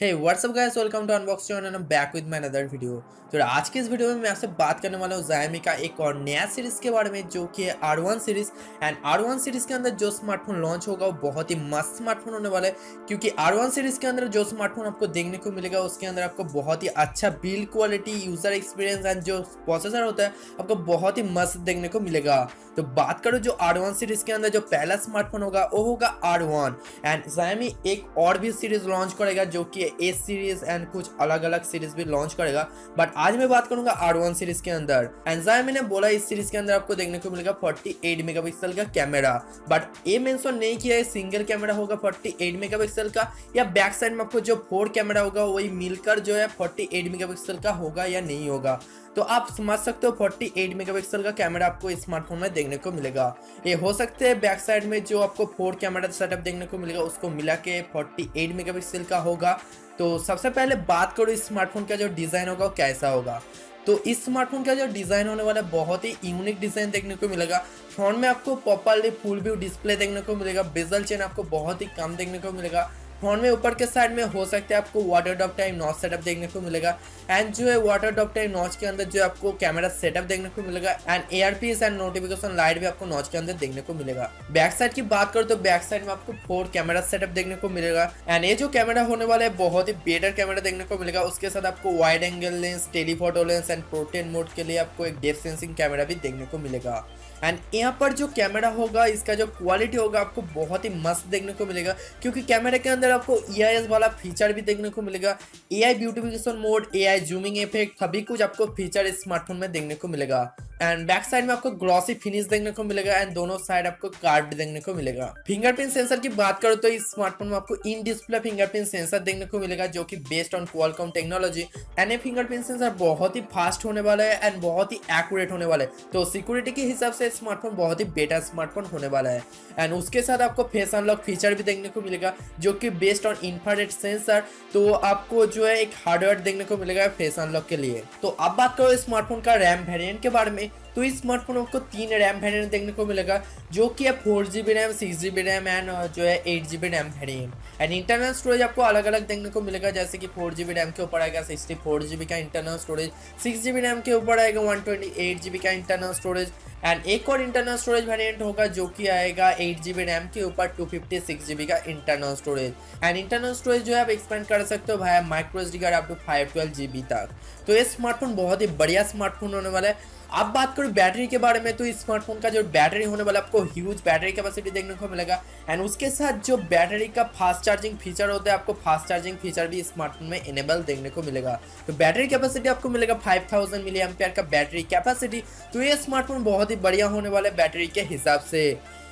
Hey what's up guys, welcome to unboxing and I am back with my another video. तो आज के इस video में मैं आपसे बात करने वाला हूँ Xiaomi का एक और नया सीरीज के बारे में, जो कि है R1 series. And R1 series के अंदर जो स्मार्टफोन लॉन्च होगा वो बहुत ही मस्त स्मार्टफोन होने वाला है, क्योंकि R1 सीरीज के अंदर जो स्मार्टफोन आपको देखने को मिलेगा उसके अंदर आपको बहुत ही अच्छा build quality, user experience and जो प्रोसेसर होता है आपको बहुत ही मस्त देखने को मिलेगा। तो बात करो जो R1 सीरीज के अंदर जो पहला स्मार्टफोन होगा वो होगा R1। एंड Xiaomi एक और भी सीरीज लॉन्च करेगा जो कि ए सीरीज एंड कुछ अलग अलग सीरीज भी लॉन्च करेगा, बट आज मैं बात करूंगा R1 सीरीज के अंदर। एंड Xiaomi ने बोला इस सीरीज के अंदर आपको देखने को मिलेगा 48 मेगापिक्सल का कैमरा, बट ये मेंशन नहीं किया है सिंगल कैमरा होगा 48 मेगापिक्सल का या बैक साइड में आपको जो 4 कैमरा होगा वही मिलकर जो है 48 मेगापिक्सल का होगा या नहीं होगा। तो आप समझ सकते हो 48 मेगापिक्सल का कैमरा आपको इस स्मार्टफोन में देखने को मिलेगा। ये हो सकते हैं बैक साइड में जो आपको 4 कैमरा सेटअप देखने को मिलेगा उसको मिला के 48 मेगापिक्सल का होगा। तो सबसे पहले बात करो इस स्मार्टफोन का जो डिज़ाइन होगा वो कैसा होगा। तो इस स्मार्टफोन का जो डिज़ाइन होने वाला है बहुत ही यूनिक डिज़ाइन देखने को मिलेगा। फ्रंट में आपको प्रॉपर्ली फुल व्यू डिस्प्ले देखने को मिलेगा। बेजल चेन आपको बहुत ही कम देखने को मिलेगा। फोन में ऊपर के साइड में हो सकता है आपको water drop type notch setup देखने को मिलेगा। एंड जो है वाटर ड्रॉप टाइप नॉच के अंदर जो आपको कैमरा सेटअप देखने को मिलेगा। And earpiece and notification light भी आपको नॉच के अंदर देखने को मिलेगा। बैक साइड की बात करो तो बैक साइड में आपको 4 कैमरा सेटअप देखने को मिलेगा। एंड ये जो कैमरा होने वाला है बहुत ही बेटर कैमरा देखने को मिलेगा। उसके साथ आपको wide angle lens, telephoto lens and portrait mode के लिए आपको एक डेप्थ सेंसिंग कैमरा भी देखने को मिलेगा। एंड यहाँ पर जो कैमरा होगा इसका जो क्वालिटी होगा आपको बहुत ही मस्त देखने को मिलेगा, क्योंकि कैमरे के अंदर आपको EIS वाला फीचर भी देखने को मिलेगा। AI beautification mode, AI zooming effect, सभी कुछ आपको फीचर इस स्मार्टफोन में देखने को मिलेगा। एंड बैक साइड में आपको ग्लॉसी फिनिश देखने को मिलेगा एंड दोनों साइड आपको कार्ड देखने को मिलेगा। फिंगरप्रिंट सेंसर की बात करो तो इस स्मार्टफोन में आपको इन डिस्प्ले फिंगरप्रिंट सेंसर देखने को मिलेगा, जो कि based on Qualcomm technology. And ये फिंगरप्रिंट सेंसर बहुत ही फास्ट होने वाला है एंड बहुत ही एक्यूरेट होने वाला है। तो सिक्योरिटी के हिसाब से स्मार्टफोन बहुत ही बेटर स्मार्टफोन होने वाला है। एंड उसके साथ आपको फेस अनलॉक फीचर भी देखने को मिलेगा, जो कि बेस्ड ऑन इंफ्रारेड सेंसर। तो आपको जो है एक हार्डवेयर देखने को मिलेगा फेस अनलॉक के लिए। तो अब बात करो स्मार्टफोन का रैम वेरिएंट के बारे में, तो इस स्मार्टफोन में आपको 3 रैम वेरिएंट देखने को मिलेगा, जो कि है 4GB RAM, 6GB RAM and जो है 8GB RAM variant. And internal storage आपको अलग अलग देखने को मिलेगा, जैसे कि 4GB रैम के ऊपर आएगा 64GB का इंटरनल स्टोरेज, 6GB रैम के ऊपर आएगा 128GB का इंटरनल स्टोरेज। एंड एक और इंटरनल स्टोरेज वेरिएंट होगा जो कि आएगा 8GB रैम के ऊपर 256GB का internal storage. And internal storage जो है आप एक्सपेंड कर सकते हो भाई micro SD card up to 512GB तक। तो ये स्मार्टफोन बहुत ही बढ़िया स्मार्टफोन होने वाला है। अब बात करूँ बैटरी के बारे में, तो इस स्मार्टफोन का जो बैटरी होने वाला आपको ह्यूज बैटरी कैपेसिटी देखने को मिलेगा। एंड उसके साथ जो बैटरी का फास्ट चार्जिंग फीचर होता है आपको फास्ट चार्जिंग फीचर भी स्मार्टफोन में इनेबल देखने को मिलेगा। तो बैटरी कैपेसिटी आपको मिलेगा 5000 मिली एम्पियर का बैटरी कैपेसिटी। तो ये स्मार्टफोन बहुत ही बढ़िया होने वाला है बैटरी के हिसाब से।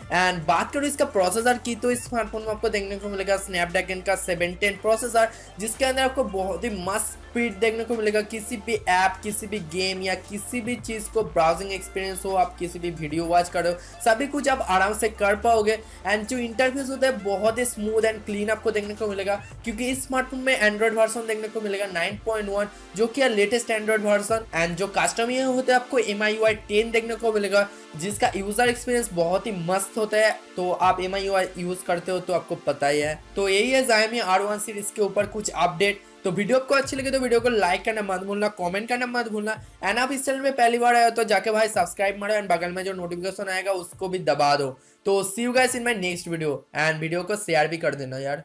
एंड बात करूँ इसका प्रोसेसर की, तो इस स्मार्टफोन में आपको देखने को मिलेगा स्नैपड्रैगन का 710 प्रोसेसर, जिसके अंदर आपको बहुत ही मस्त स्पीड देखने को मिलेगा। किसी भी ऐप, किसी भी गेम या किसी भी चीज़ को ब्राउजिंग एक्सपीरियंस हो, आप किसी भी वीडियो वॉच करो, सभी कुछ आप आराम से कर पाओगे। एंड जो इंटरफेस होता है बहुत ही स्मूथ एंड क्लीन आपको देखने को मिलेगा, क्योंकि इस स्मार्टफोन में एंड्रॉइड वर्जन देखने को मिलेगा 9.1, जो कि है लेटेस्ट एंड्रॉइड वर्जन। एंड जो कस्टम ये होता है आपको MIUI 10 देखने को मिलेगा, जिसका यूजर एक्सपीरियंस बहुत ही मस्त होता है। तो आप MIUI यूज करते हो तो आपको पता ही है। तो यही है Xiaomi R1 सीरीज के ऊपर कुछ अपडेट। तो वीडियो आपको अच्छी लगे तो वीडियो को लाइक करना मत भूलना, कमेंट करना मत भूलना। एंड आप इस चैनल में पहली बार आए हो तो जाके भाई सब्सक्राइब मारो एंड बगल में जो नोटिफिकेशन आएगा उसको भी दबा दो। तो see you guys in my next video and video को शेयर भी कर देना यार।